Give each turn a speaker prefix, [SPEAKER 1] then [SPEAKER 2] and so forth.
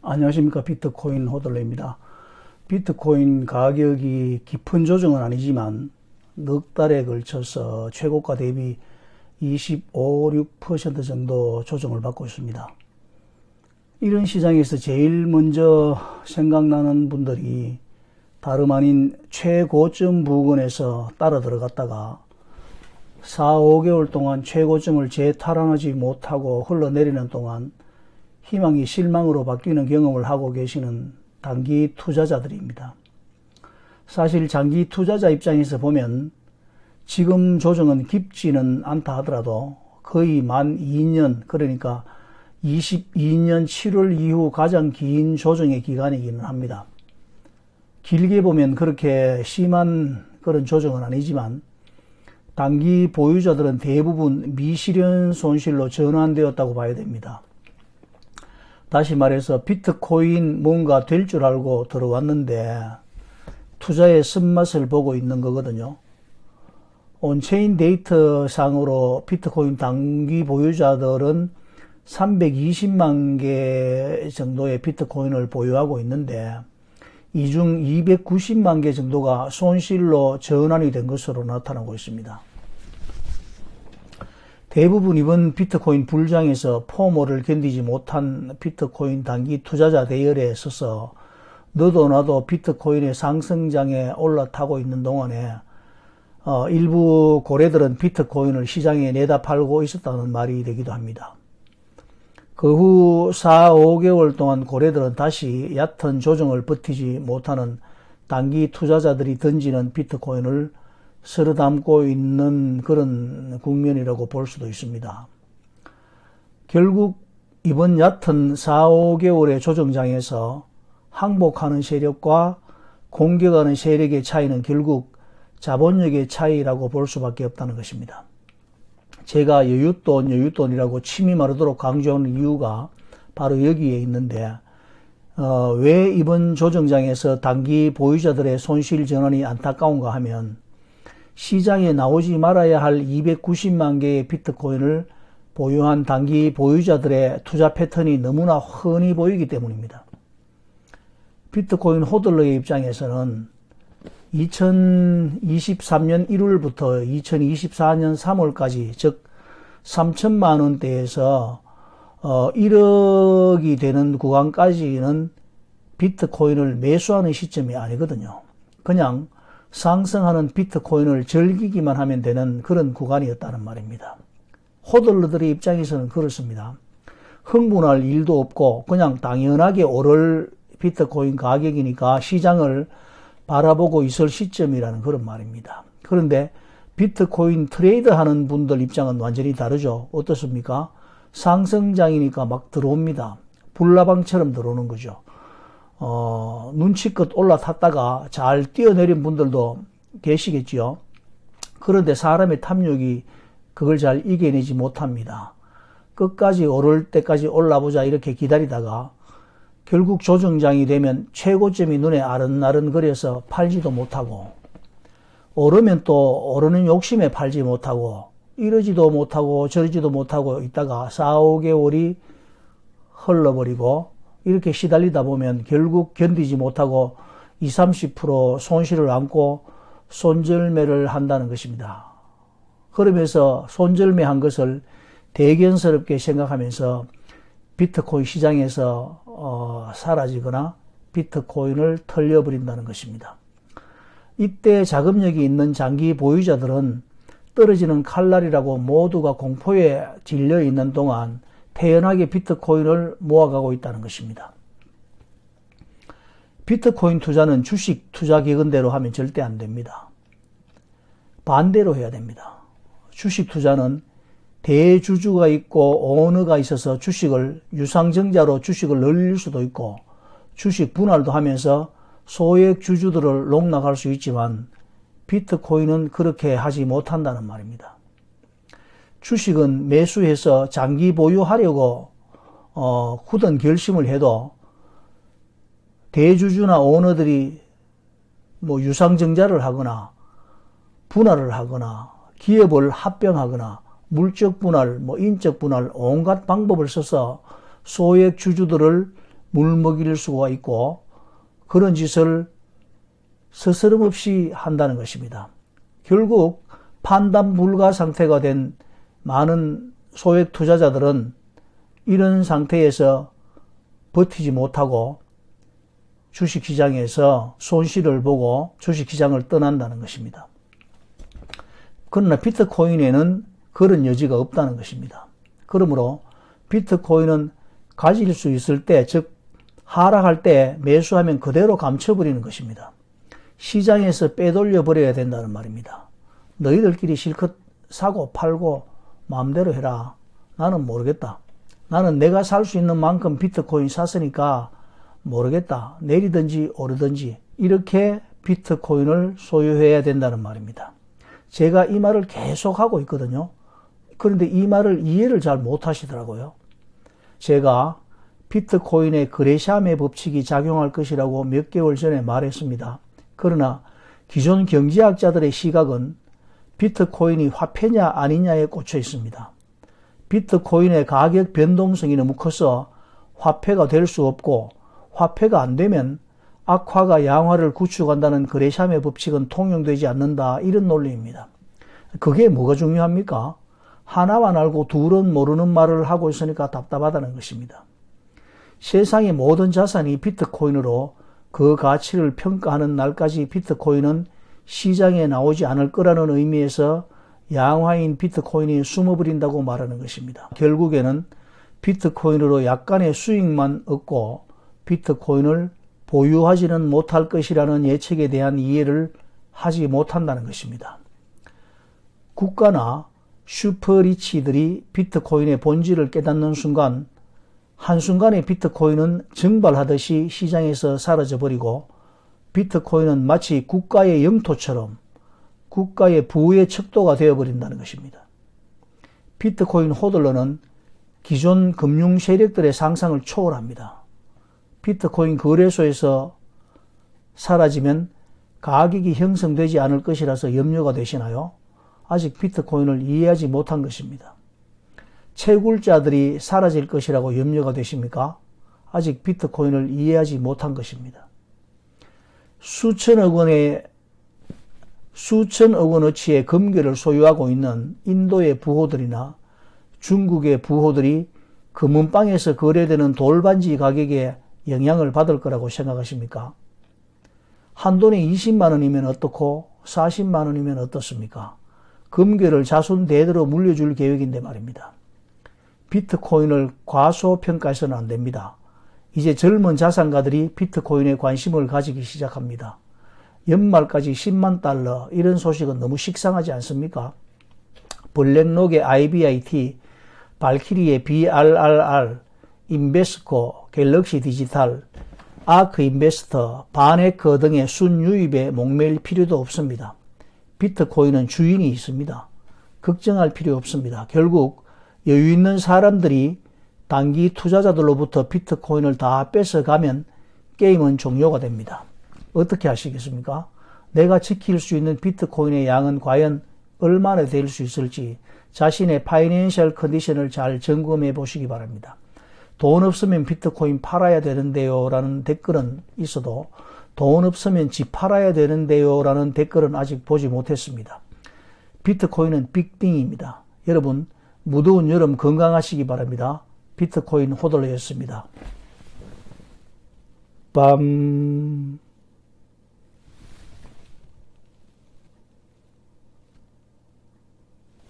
[SPEAKER 1] 안녕하십니까. 비트코인 호들레입니다. 비트코인 가격이 깊은 조정은 아니지만 넉 달에 걸쳐서 최고가 대비 25, 6% 정도 조정을 받고 있습니다. 이런 시장에서 제일 먼저 생각나는 분들이 다름 아닌 최고점 부근에서 따라 들어갔다가 4, 5개월 동안 최고점을 재탈환하지 못하고 흘러내리는 동안 희망이 실망으로 바뀌는 경험을 하고 계시는 단기 투자자들입니다. 사실 장기 투자자 입장에서 보면 지금 조정은 깊지는 않다 하더라도 거의 만 2년, 그러니까 22년 7월 이후 가장 긴 조정의 기간이기는 합니다. 길게 보면 그렇게 심한 그런 조정은 아니지만 단기 보유자들은 대부분 미실현 손실로 전환되었다고 봐야 됩니다. 다시 말해서 비트코인 뭔가 될 줄 알고 들어왔는데 투자의 쓴맛을 보고 있는 거거든요. 온체인 데이터 상으로 비트코인 단기 보유자들은 320만 개 정도의 비트코인을 보유하고 있는데 이 중 290만 개 정도가 손실로 전환이 된 것으로 나타나고 있습니다. 대부분 이번 비트코인 불장에서 포모를 견디지 못한 비트코인 단기 투자자 대열에 서서 너도 나도 비트코인의 상승장에 올라타고 있는 동안에 일부 고래들은 비트코인을 시장에 내다 팔고 있었다는 말이 되기도 합니다. 그 후 4, 5개월 동안 고래들은 다시 얕은 조정을 버티지 못하는 단기 투자자들이 던지는 비트코인을 쓸어 담고 있는 그런 국면이라고 볼 수도 있습니다. 결국 이번 얕은 4, 5개월의 조정장에서 항복하는 세력과 공격하는 세력의 차이는 결국 자본력의 차이라고 볼 수밖에 없다는 것입니다. 제가 여윳돈이라고 침이 마르도록 강조하는 이유가 바로 여기에 있는데 왜 이번 조정장에서 단기 보유자들의 손실 전환이 안타까운가 하면 시장에 나오지 말아야 할 290만 개의 비트코인을 보유한 단기 보유자들의 투자 패턴이 너무나 흔히 보이기 때문입니다. 비트코인 호들러의 입장에서는 2023년 1월부터 2024년 3월까지 즉 3천만 원대에서 1억이 되는 구간까지는 비트코인을 매수하는 시점이 아니거든요. 그냥 상승하는 비트코인을 즐기기만 하면 되는 그런 구간이었다는 말입니다. 호들러들의 입장에서는 그렇습니다. 흥분할 일도 없고 그냥 당연하게 오를 비트코인 가격이니까 시장을 바라보고 있을 시점이라는 그런 말입니다. 그런데 비트코인 트레이드 하는 분들 입장은 완전히 다르죠. 어떻습니까? 상승장이니까 막 들어옵니다. 불나방처럼 들어오는 거죠. 눈치껏 올라탔다가 잘 뛰어내린 분들도 계시겠지요. 그런데 사람의 탐욕이 그걸 잘 이겨내지 못합니다. 끝까지 오를 때까지 올라보자 이렇게 기다리다가 결국 조정장이 되면 최고점이 눈에 아른아른거려서 팔지도 못하고 오르면 또 오르는 욕심에 팔지 못하고 이러지도 못하고 저러지도 못하고 있다가 4, 5개월이 흘러버리고 이렇게 시달리다 보면 결국 견디지 못하고 20, 30% 손실을 안고 손절매를 한다는 것입니다. 그러면서 손절매한 것을 대견스럽게 생각하면서 비트코인 시장에서 사라지거나 비트코인을 털려버린다는 것입니다. 이때 자금력이 있는 장기 보유자들은 떨어지는 칼날이라고 모두가 공포에 질려 있는 동안 태연하게 비트코인을 모아가고 있다는 것입니다. 비트코인 투자는 주식 투자 기근대로 하면 절대 안 됩니다. 반대로 해야 됩니다. 주식 투자는 대주주가 있고 오너가 있어서 주식을 유상증자로 주식을 늘릴 수도 있고 주식 분할도 하면서 소액 주주들을 농락할 수 있지만 비트코인은 그렇게 하지 못한다는 말입니다. 주식은 매수해서 장기 보유하려고 굳은 결심을 해도 대주주나 오너들이 유상증자를 하거나 분할을 하거나 기업을 합병하거나 물적 분할, 인적 분할 온갖 방법을 써서 소액 주주들을 물먹일 수가 있고 그런 짓을 스스럼없이 한다는 것입니다. 결국 판단 불가 상태가 된 많은 소액 투자자들은 이런 상태에서 버티지 못하고 주식시장에서 손실을 보고 주식시장을 떠난다는 것입니다. 그러나 비트코인에는 그런 여지가 없다는 것입니다. 그러므로 비트코인은 가질 수 있을 때, 즉 하락할 때 매수하면 그대로 감춰버리는 것입니다. 시장에서 빼돌려 버려야 된다는 말입니다. 너희들끼리 실컷 사고 팔고 마음대로 해라. 나는 모르겠다. 나는 내가 살 수 있는 만큼 비트코인 샀으니까 모르겠다. 내리든지 오르든지 이렇게 비트코인을 소유해야 된다는 말입니다. 제가 이 말을 계속 하고 있거든요. 그런데 이 말을 이해를 잘 못하시더라고요. 제가 비트코인의 그레샴의 법칙이 작용할 것이라고 몇 개월 전에 말했습니다. 그러나 기존 경제학자들의 시각은 비트코인이 화폐냐 아니냐에 꽂혀 있습니다. 비트코인의 가격 변동성이 너무 커서 화폐가 될 수 없고 화폐가 안 되면 악화가 양화를 구축한다는 그레샴의 법칙은 통용되지 않는다, 이런 논리입니다. 그게 뭐가 중요합니까? 하나만 알고 둘은 모르는 말을 하고 있으니까 답답하다는 것입니다. 세상의 모든 자산이 비트코인으로 그 가치를 평가하는 날까지 비트코인은 시장에 나오지 않을 거라는 의미에서 양화인 비트코인이 숨어버린다고 말하는 것입니다. 결국에는 비트코인으로 약간의 수익만 얻고 비트코인을 보유하지는 못할 것이라는 예측에 대한 이해를 하지 못한다는 것입니다. 국가나 슈퍼리치들이 비트코인의 본질을 깨닫는 순간 한순간에 비트코인은 증발하듯이 시장에서 사라져버리고 비트코인은 마치 국가의 영토처럼 국가의 부의 척도가 되어버린다는 것입니다. 비트코인 호들러는 기존 금융 세력들의 상상을 초월합니다. 비트코인 거래소에서 사라지면 가격이 형성되지 않을 것이라서 염려가 되시나요? 아직 비트코인을 이해하지 못한 것입니다. 채굴자들이 사라질 것이라고 염려가 되십니까? 아직 비트코인을 이해하지 못한 것입니다. 수천억 원어치의 금괴를 소유하고 있는 인도의 부호들이나 중국의 부호들이 금은방에서 거래되는 돌반지 가격에 영향을 받을 거라고 생각하십니까? 한돈에 20만 원이면 어떻고 40만 원이면 어떻습니까? 금괴를 자손 대대로 물려줄 계획인데 말입니다. 비트코인을 과소평가해서는 안 됩니다. 이제 젊은 자산가들이 비트코인에 관심을 가지기 시작합니다. 연말까지 10만 달러, 이런 소식은 너무 식상하지 않습니까? 블랙록의 IBIT, 발키리의 BRRR, 인베스코, 갤럭시 디지털, 아크 인베스터, 바네커 등의 순유입에 목매일 필요도 없습니다. 비트코인은 주인이 있습니다. 걱정할 필요 없습니다. 결국 여유 있는 사람들이 단기 투자자들로부터 비트코인을 다 뺏어가면 게임은 종료가 됩니다. 어떻게 하시겠습니까? 내가 지킬 수 있는 비트코인의 양은 과연 얼마나 될 수 있을지 자신의 파이낸셜 컨디션을 잘 점검해 보시기 바랍니다. 돈 없으면 비트코인 팔아야 되는데요 라는 댓글은 있어도 돈 없으면 집 팔아야 되는데요 라는 댓글은 아직 보지 못했습니다. 비트코인은 빅띵입니다. 여러분, 무더운 여름 건강하시기 바랍니다. 비트코인 호들러였습니다. 빰.